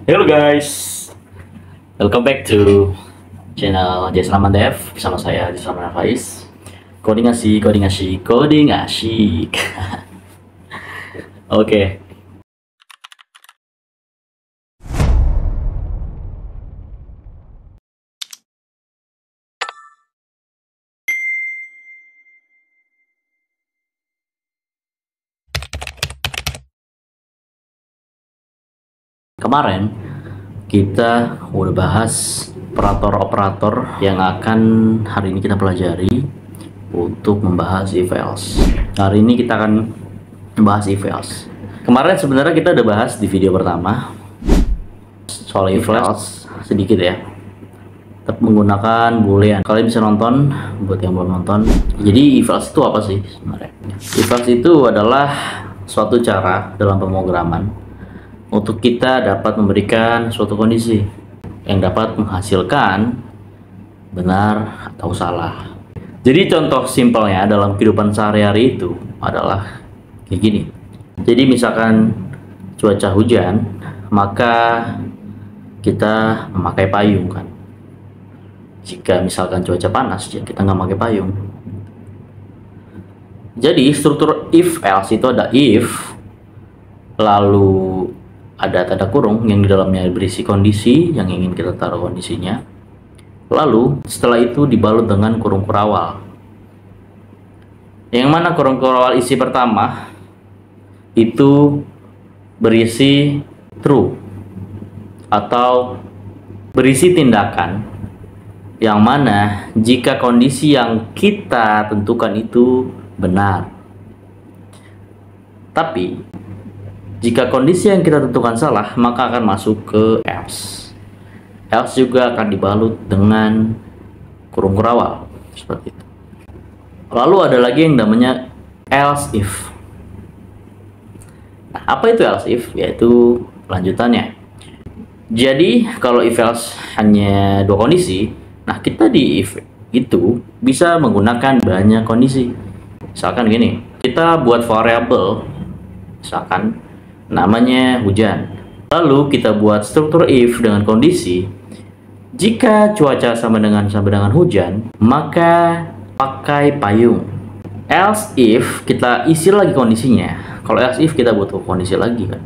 Hello guys, welcome back to channel Jaslaman Dev bersama saya Jaslaman Faiz. Coding asik, coding asik, coding asik. Oke, kemarin kita udah bahas operator-operator yang akan hari ini kita pelajari untuk membahas if else. Hari ini kita akan membahas if else. Kemarin sebenarnya kita udah bahas di video pertama soal if else sedikit ya. Tetap menggunakan boolean. Kalian bisa nonton buat yang belum nonton. Jadi if else itu apa sih sebenarnya? If else itu adalah suatu cara dalam pemrograman untuk kita dapat memberikan suatu kondisi yang dapat menghasilkan benar atau salah. Jadi contoh simpelnya dalam kehidupan sehari-hari itu adalah kayak gini. Jadi misalkan cuaca hujan, maka kita memakai payung kan. Jika misalkan cuaca panas, ya kita nggak pakai payung. Jadi struktur if else itu ada if, lalu ada tanda kurung yang di dalamnya berisi kondisi yang ingin kita taruh kondisinya. Lalu setelah itu dibalut dengan kurung kurawal. Yang mana kurung kurawal isi pertama itu berisi true atau berisi tindakan yang mana jika kondisi yang kita tentukan itu benar. Tapi jika kondisi yang kita tentukan salah, maka akan masuk ke else. Else juga akan dibalut dengan kurung kurawal seperti itu. Lalu ada lagi yang namanya else if. Nah, apa itu else if? Yaitu lanjutannya. Jadi kalau if else hanya dua kondisi, nah kita di if itu bisa menggunakan banyak kondisi. Misalkan gini, kita buat variabel, misalkan namanya hujan. Lalu kita buat struktur if dengan kondisi jika cuaca sama dengan hujan, maka pakai payung. Else if kita isi lagi kondisinya. Kalau else if kita butuh kondisi lagi kan.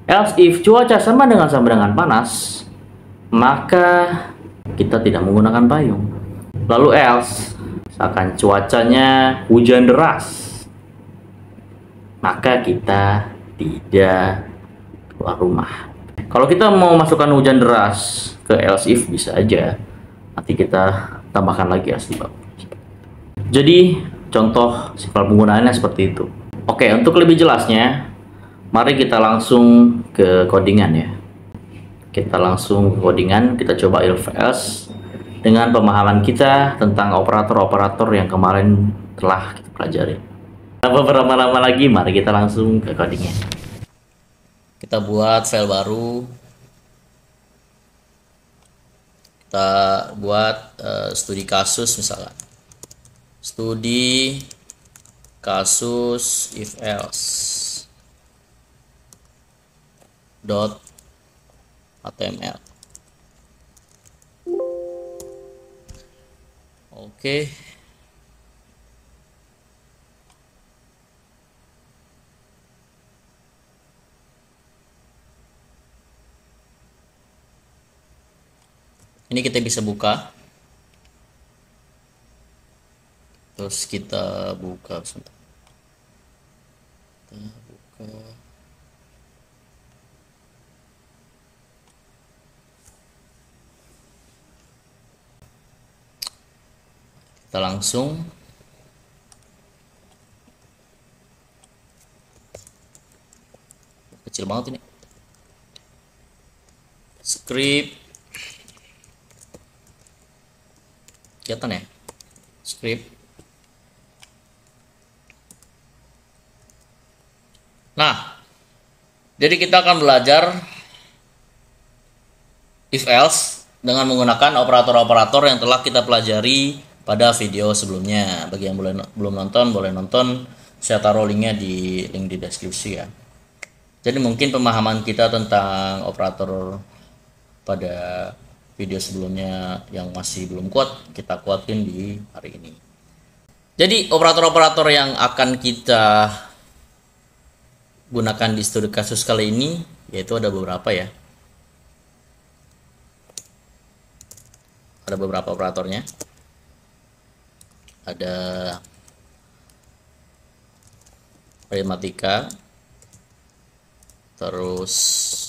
Else if cuaca sama dengan panas, maka kita tidak menggunakan payung. Lalu else misalkan cuacanya hujan deras, maka kita tidak keluar rumah. Kalau kita mau masukkan hujan deras ke else if bisa aja. Nanti kita tambahkan lagi else if. Jadi contoh simpel penggunaannya seperti itu. Oke, untuk lebih jelasnya, mari kita langsung ke codingan ya. Kita langsung ke codingan, kita coba if else dengan pemahaman kita tentang operator-operator yang kemarin telah kita pelajari. Tanpa berlama-lama lagi, mari kita langsung ke codingnya. Kita buat file baru. Kita buat studi kasus misalkan. Studi kasus if else .html. Oke. Ini kita bisa buka. Terus kita buka sebentar. Kita buka. Kita langsung kecil banget ini. Script. Kelihatan ya? Script. Nah, jadi kita akan belajar if else dengan menggunakan operator-operator yang telah kita pelajari pada video sebelumnya. Bagi yang belum nonton, boleh nonton. Saya taruh linknya di link di deskripsi ya. Jadi mungkin pemahaman kita tentang operator pada video sebelumnya yang masih belum kuat, kita kuatin di hari ini. Jadi operator-operator yang akan kita gunakan di studi kasus kali ini yaitu ada beberapa ya. Ada beberapa operatornya. Ada arithmetika, terus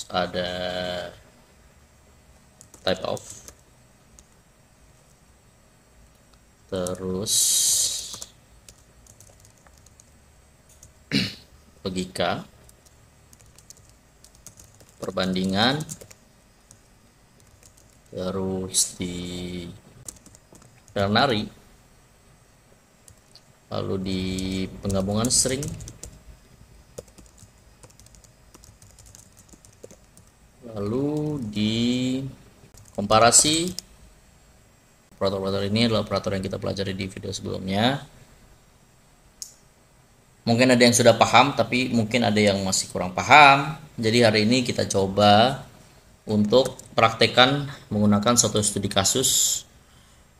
ada type of, terus logika, perbandingan, terus di ternary, lalu di penggabungan string, lalu di komparasi. Operator-operator ini adalah operator yang kita pelajari di video sebelumnya. Mungkin ada yang sudah paham, tapi mungkin ada yang masih kurang paham. Jadi hari ini kita coba untuk praktekkan menggunakan suatu studi kasus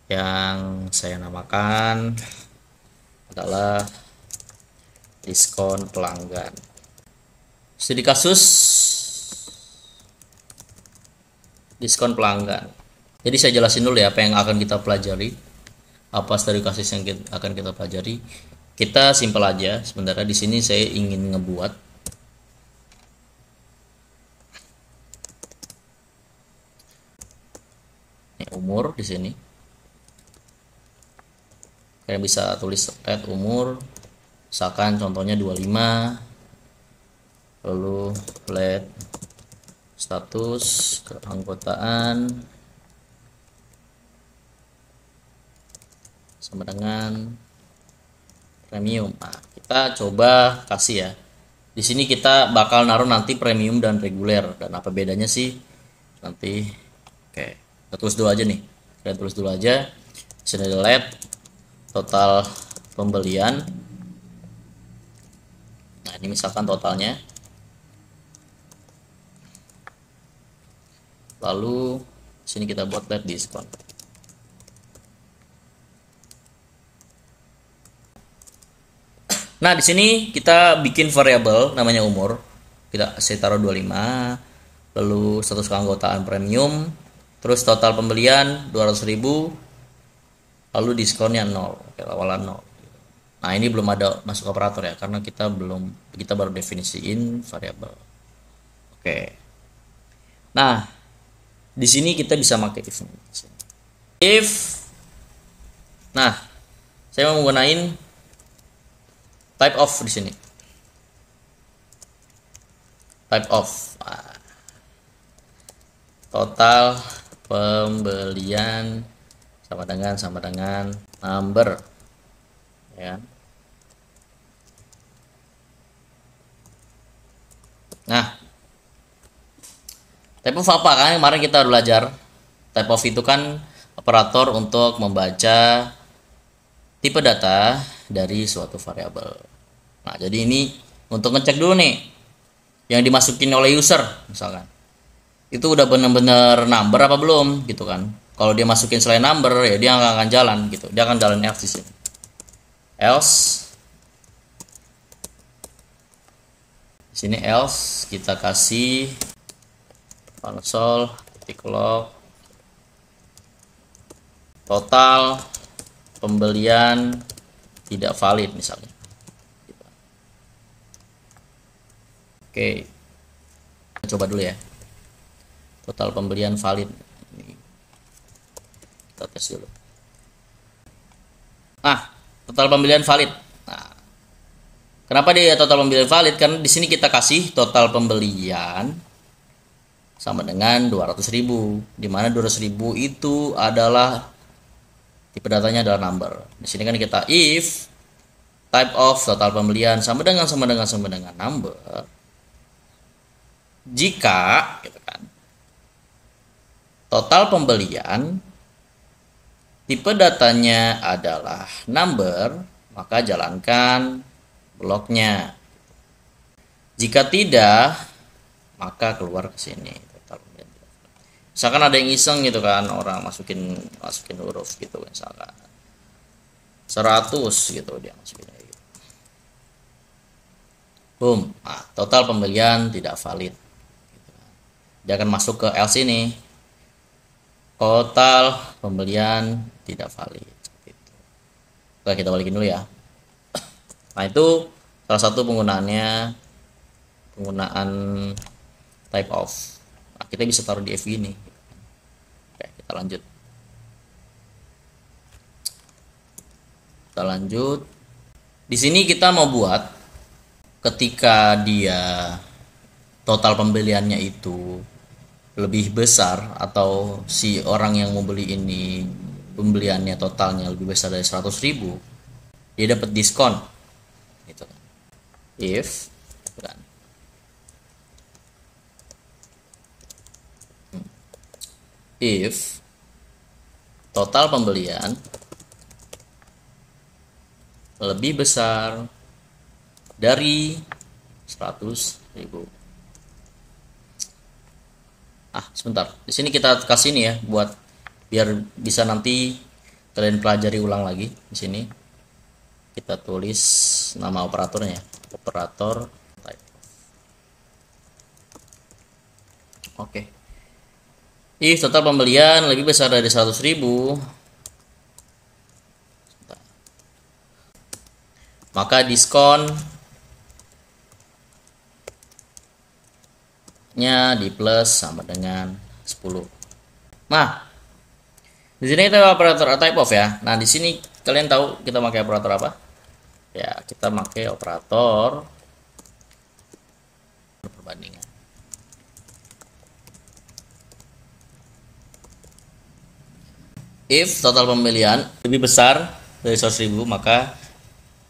yang saya namakan adalah diskon pelanggan. Studi kasus diskon pelanggan. Jadi saya jelasin dulu ya apa yang akan kita pelajari, apa studi kasus yang akan kita pelajari. Kita simpel aja. Sebenarnya di sini saya ingin ngebuat umur di sini. Kalian bisa tulis add umur, misalkan contohnya 25, lalu let status keanggotaan sama dengan premium. Nah, kita coba kasih ya. Di sini kita bakal naruh nanti premium dan reguler, dan apa bedanya sih nanti. Oke, kita tulis dulu aja nih. Kita tulis dulu aja. Di sini ada let total pembelian. Nah, ini misalkan totalnya. Lalu sini kita buat let diskon. Nah, di sini kita bikin variabel namanya umur. Saya taruh 25, lalu status keanggotaan premium, terus total pembelian 200.000, lalu diskonnya 0, awalan 0. Nah, ini belum ada masuk operator ya, karena kita baru definisiin variabel. Oke. Nah, di sini kita bisa pakai if. Nah, saya mau menggunakan type of di sini. Type of. Total pembelian sama dengan number. Ya. Nah, type of apa kan? Kemarin kita udah belajar. Type of itu kan operator untuk membaca tipe data dari suatu variabel. Nah, jadi ini untuk ngecek dulu nih yang dimasukin oleh user misalkan. Itu udah bener-bener number apa belum gitu kan. Kalau dia masukin selain number ya dia nggak akan jalan gitu. Dia akan jalan else di sini. Else. Di sini else kita kasih console.log total pembelian tidak valid misalnya. Oke, coba dulu ya. Total pembelian valid. Ini kita tes dulu. Nah, total pembelian valid. Nah, kenapa dia total pembelian valid? Karena di sini kita kasih total pembelian sama dengan 200.000, di mana 200.000 itu adalah tipe datanya adalah number. Di sini kan kita if type of total pembelian sama dengan number. Jika gitu kan, total pembelian tipe datanya adalah number, maka jalankan bloknya. Jika tidak, maka keluar ke sini. Total pembelian tidak valid. Misalkan ada yang iseng gitu kan, orang masukin huruf gitu misalkan 100 gitu dia masukin gitu. Boom. Nah, total pembelian tidak valid. Dia akan masuk ke else ini. Total pembelian tidak valid. Oke, kita balikin dulu ya. Nah, itu salah satu penggunaan type of. Nah, kita bisa taruh di FV ini. Oke, kita lanjut. Di sini kita mau buat ketika dia total pembeliannya itu lebih besar, atau si orang yang mau beli ini pembeliannya totalnya lebih besar dari 100.000, dia dapat diskon gitu kan. If total pembelian lebih besar dari 100.000. Sebentar. Di sini kita kasih ini ya, buat biar bisa nanti kalian pelajari ulang lagi. Di sini kita tulis nama operatornya, operator type. Oke. If total pembelian lebih besar dari 100.000, maka diskonnya di plus sama dengan 10. Nah, di sini kita operator type of ya. Nah, di sini kalian tahu kita pakai operator apa? Ya, kita pakai operator perbandingan. If total pembelian lebih besar dari 100.000, maka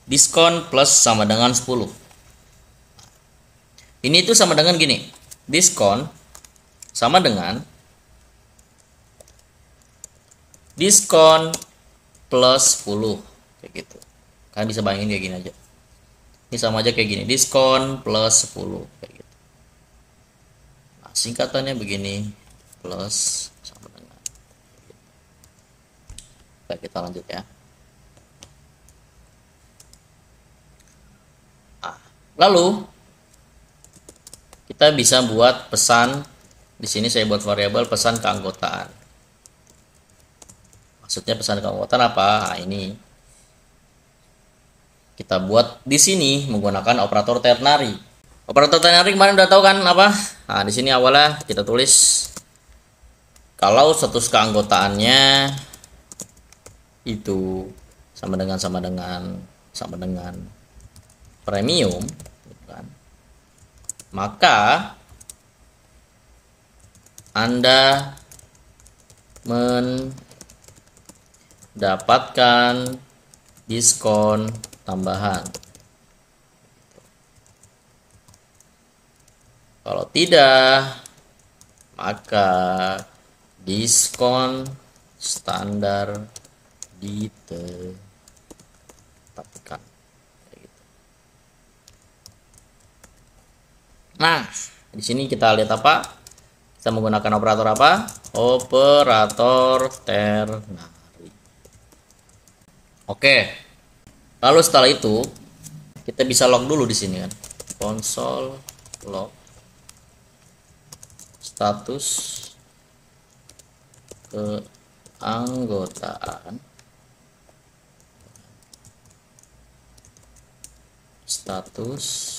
diskon plus sama dengan 10. Ini itu sama dengan gini. Diskon sama dengan diskon plus 10, kayak gitu. Kalian bisa bayangin kayak gini aja. Ini sama aja kayak gini, diskon plus 10, kayak gitu. Nah, singkatannya begini, plus sama dengan. Baik, kita lanjut ya. Lalu kita bisa buat pesan. Di sini saya buat variabel pesan keanggotaan. Maksudnya pesan keanggotaan apa? Nah, ini kita buat di sini menggunakan operator ternary. Operator ternary kemarin udah tahu kan apa? Nah, di sini awalnya kita tulis kalau status keanggotaannya itu sama dengan premium, kan? Maka Anda mendapatkan diskon tambahan. Kalau tidak, maka diskon standar ditetapkan. Nah, di sini kita lihat apa? Kita menggunakan operator apa? Operator ternary. Oke. Lalu setelah itu kita bisa log dulu di sini kan. Console log status keanggotaan. Status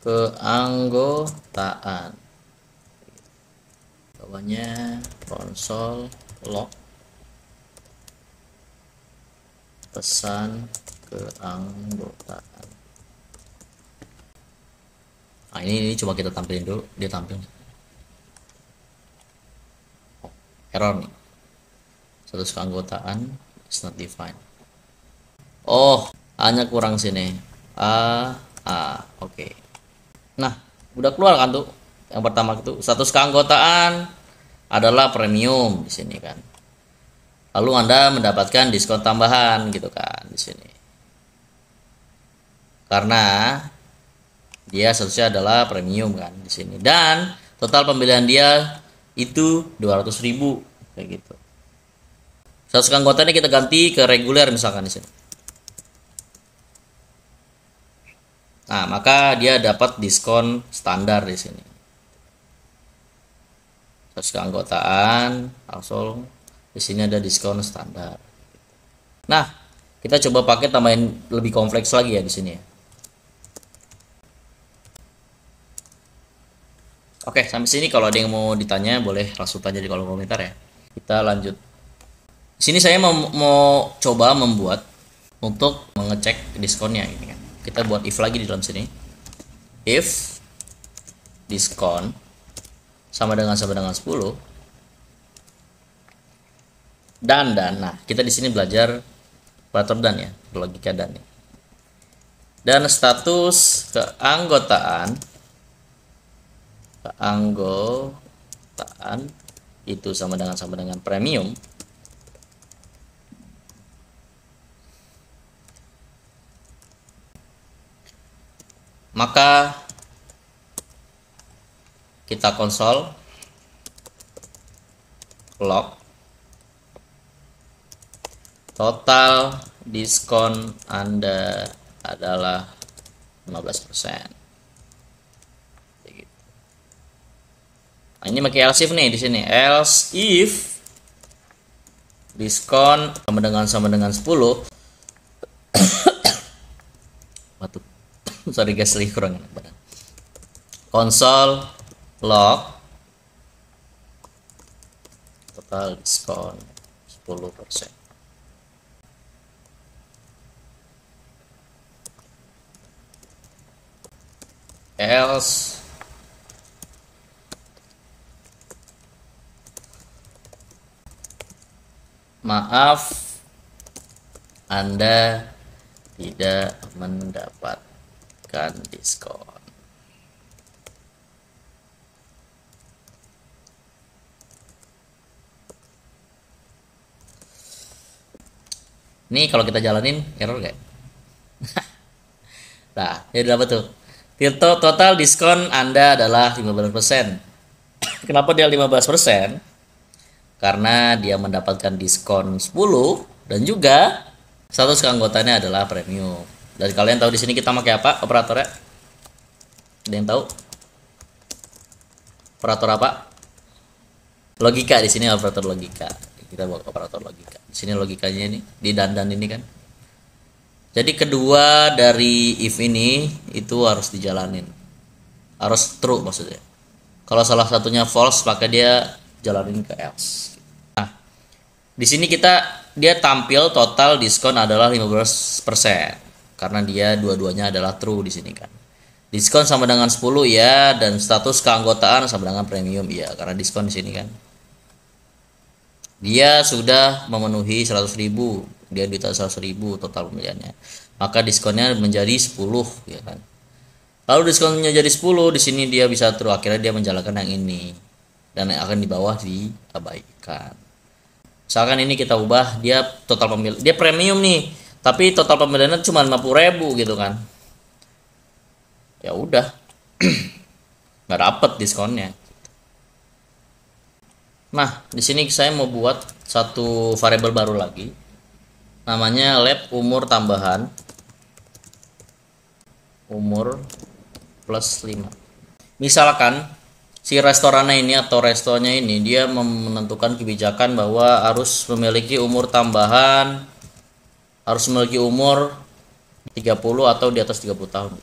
keanggotaan. Bawahnya console log pesan keanggotaan. Nah, ini coba kita tampilin dulu, dia tampil. Error nih. Status keanggotaan is not defined. Oh, hanya kurang sini. Oke. Nah, udah keluar kan tuh. Yang pertama itu status keanggotaan adalah premium di sini kan. Lalu Anda mendapatkan diskon tambahan gitu kan di sini. Karena Dia seharusnya adalah premium kan di sini. Dan total pembelian dia itu 200.000 kayak gitu. 100 keanggotanya kita ganti ke reguler misalkan di sini. Nah, maka dia dapat diskon standar di sini. 100 keanggotaan, langsung di sini ada diskon standar. Nah, kita coba pakai tambahin lebih kompleks lagi ya di sini ya. Oke, sampai sini kalau ada yang mau ditanya boleh langsung tanya di kolom komentar ya. Kita lanjut. Di sini saya mau coba membuat untuk mengecek diskonnya ini kan. Kita buat if lagi di dalam sini. If diskon sama dengan 10 dan nah kita di sini belajar operator dan ya, logika dan ya. Dan status keanggotaan itu sama dengan premium, maka kita konsol log total diskon Anda adalah 15%. Nah, ini pakai else if nih di sini. Else if diskon sama dengan 10. Batuk. Sorry guys, lagi kurang enak badan. Konsol log total diskon 10%. Else maaf, Anda tidak mendapatkan diskon. Ini kalau kita jalanin error gak? Nah, jadi apa tuh? Total diskon Anda adalah 15%. Kenapa dia 15%? Karena dia mendapatkan diskon 10 dan juga status keanggotaannya adalah premium. Dan kalian tahu di sini kita pakai apa operatornya? Ada yang tahu? Operator apa? Logika di sini operator logika. Kita bawa operator logika. Di sini logikanya ini di dandan ini kan. Jadi kedua dari if ini itu harus dijalanin. Harus true maksudnya. Kalau salah satunya false maka dia jalanin ke else. Nah, di sini dia tampil total diskon adalah 15% karena dia dua-duanya adalah true di sini kan. Diskon sama dengan 10 ya, dan status keanggotaan sama dengan premium ya, karena diskon di sini kan. Dia sudah memenuhi 100.000, dia duit 100.000 total pembeliannya. Maka diskonnya menjadi 10 ya kan. Lalu diskonnya jadi 10, di sini dia bisa true, akhirnya dia menjalankan yang ini. Dan yang akan di bawah diabaikan. Misalkan ini kita ubah, dia total pembelian, dia premium nih, tapi total pembeliannya cuma 50.000 gitu kan. Ya udah. Nggak dapet diskonnya. Nah, di sini saya mau buat satu variabel baru lagi. Namanya lab umur tambahan. Umur plus 5. Misalkan si restorannya ini atau restonya ini dia menentukan kebijakan bahwa harus memiliki umur tambahan, harus memiliki umur 30 atau di atas 30 tahun.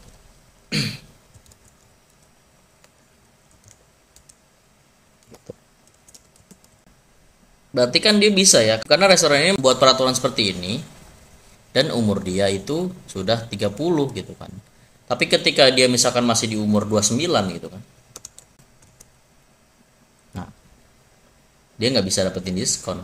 Berarti kan dia bisa ya, karena restoran ini membuat peraturan seperti ini dan umur dia itu sudah 30 gitu kan. Tapi ketika dia misalkan masih di umur 29 gitu kan, nah dia nggak bisa dapetin diskon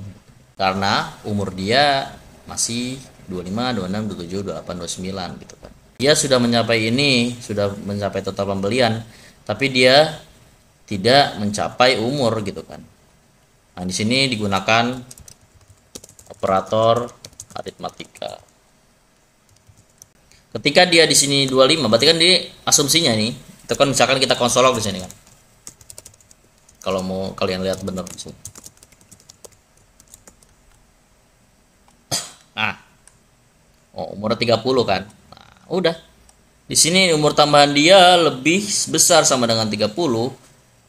karena umur dia masih 25, 26, 27, 28, 29 gitu kan. Dia sudah mencapai ini, sudah mencapai total pembelian, tapi dia tidak mencapai umur gitu kan. Nah, di sini digunakan operator aritmatika. Ketika dia di sini 25, berarti kan dia asumsinya nih, itu kan misalkan kita konsol log di sini kan. Kalau mau kalian lihat bener di sini. Nah, umurnya 30 kan. Nah, udah. Di sini umur tambahan dia lebih besar sama dengan 30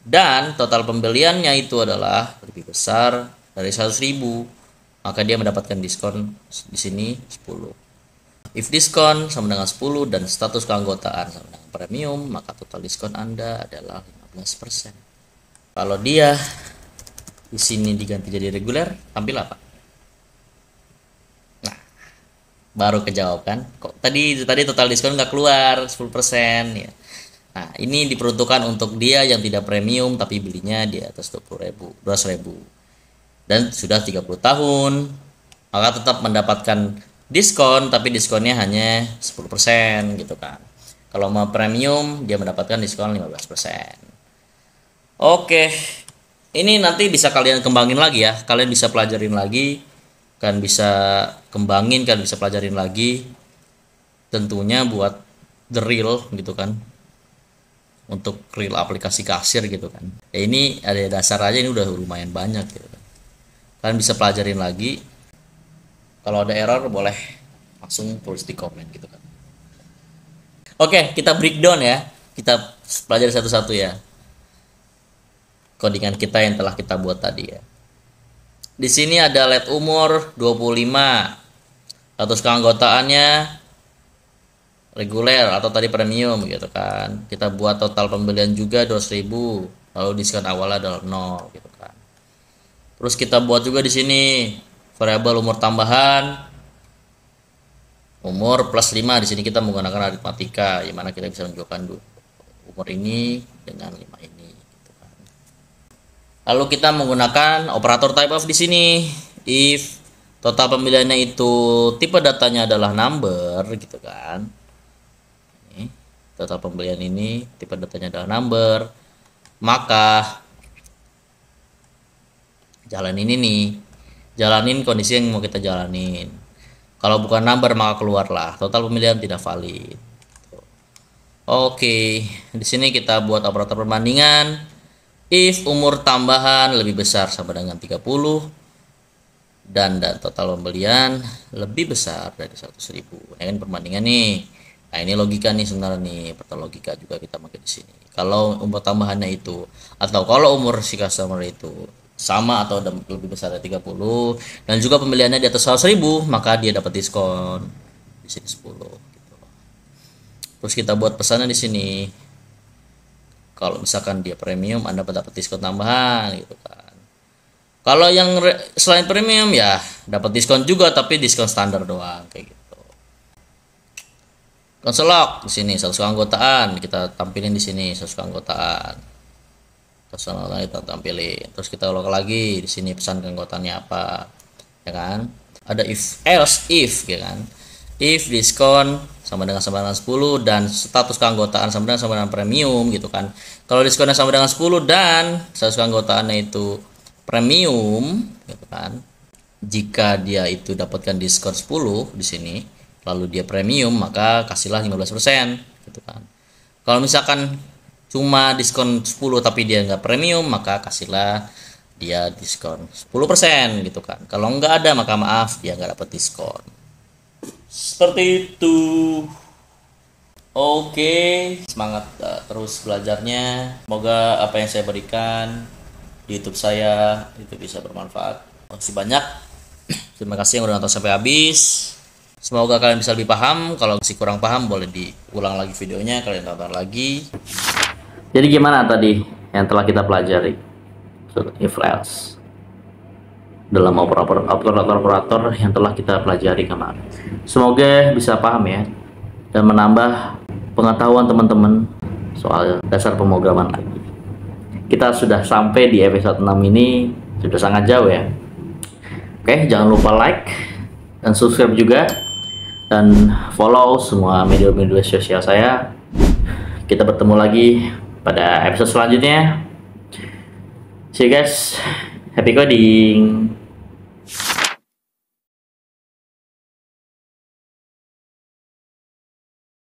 dan total pembeliannya itu adalah lebih besar dari 100.000. Maka dia mendapatkan diskon di sini 10. If diskon sama dengan 10 dan status keanggotaan sama dengan premium, maka total diskon Anda adalah 15%. Kalau dia di sini diganti jadi reguler, tampil apa? Nah, baru kejawab kan? Kok tadi total diskon nggak keluar 10% ya. Nah, ini diperuntukkan untuk dia yang tidak premium tapi belinya di atas 200.000 dan sudah 30 tahun, maka tetap mendapatkan diskon, tapi diskonnya hanya 10% gitu kan. Kalau mau premium dia mendapatkan diskon 15%. Oke, ini nanti bisa kalian kembangin lagi ya, kalian bisa pelajarin lagi, kan bisa kembangin, kan bisa pelajarin lagi, tentunya buat the real gitu kan, untuk real aplikasi kasir gitu kan. Ini ada dasar aja, ini udah lumayan banyak gitu kan. Kalian bisa pelajarin lagi. Kalau ada error boleh langsung tulis di komen gitu kan. Oke, kita breakdown ya. Kita pelajari satu-satu ya. Codingan kita yang telah kita buat tadi ya. Di sini ada LED umur 25. Status keanggotaannya reguler atau tadi premium gitu kan. Kita buat total pembelian juga 200.000, lalu diskon awalnya adalah 0 gitu kan. Terus kita buat juga di sini variabel umur tambahan, umur plus 5. Di sini kita menggunakan aritmatika, yang mana kita bisa menunjukkan umur ini dengan 5 ini gitu kan. Lalu kita menggunakan operator type of di sini. If total pembeliannya itu tipe datanya adalah number gitu kan. Ini, total pembelian ini tipe datanya adalah number, maka jalan ini nih, jalanin kondisi yang mau kita jalanin. Kalau bukan number maka keluarlah total pembelian tidak valid. Oke, di sini kita buat operator perbandingan. If umur tambahan lebih besar sama dengan 30 dan total pembelian lebih besar dari 100.000. Ini kan perbandingan nih. Nah, ini logika nih sebenarnya nih, pertama logika juga kita pakai di sini. Kalau umur tambahannya itu atau kalau umur si customer itu sama atau lebih besar dari 30 dan juga pembeliannya di atas 100.000, maka dia dapat diskon di sini 10 gitu. Terus kita buat pesannya di sini. Kalau misalkan dia premium, Anda dapat diskon tambahan gitu kan. Kalau yang selain premium ya dapat diskon juga, tapi diskon standar doang kayak gitu. Konsol log di sini status keanggotaan kita tampilin di sini, status keanggotaan. Kita tampilin. Terus kita log lagi di sini pesan keanggotaannya apa, ya kan? Ada else if, ya kan? If diskon sama dengan 10 dan status keanggotaan sama dengan premium gitu kan. Kalau diskonnya sama dengan 10 dan status keanggotaannya itu premium gitu kan. Jika dia itu dapatkan diskon 10 di sini, lalu dia premium, maka kasihlah 15% gitu kan. Kalau misalkan cuma diskon 10 tapi dia nggak premium, maka kasihlah dia diskon 10% gitu kan. Kalau nggak ada maka maaf, dia nggak dapat diskon. Seperti itu. Oke, semangat terus belajarnya. Semoga apa yang saya berikan di YouTube saya itu bisa bermanfaat. Terima kasih banyak. Terima kasih yang udah nonton sampai habis. Semoga kalian bisa lebih paham. Kalau masih kurang paham boleh diulang lagi videonya, kalian tonton lagi. Jadi gimana tadi yang telah kita pelajari? If else dalam operator yang telah kita pelajari kemarin. Semoga bisa paham ya dan menambah pengetahuan teman-teman soal dasar pemrograman lagi. Kita sudah sampai di episode 6 ini, sudah sangat jauh ya. Oke, jangan lupa like dan subscribe juga dan follow semua media-media sosial saya. Kita bertemu lagi pada episode selanjutnya. See you guys, happy coding.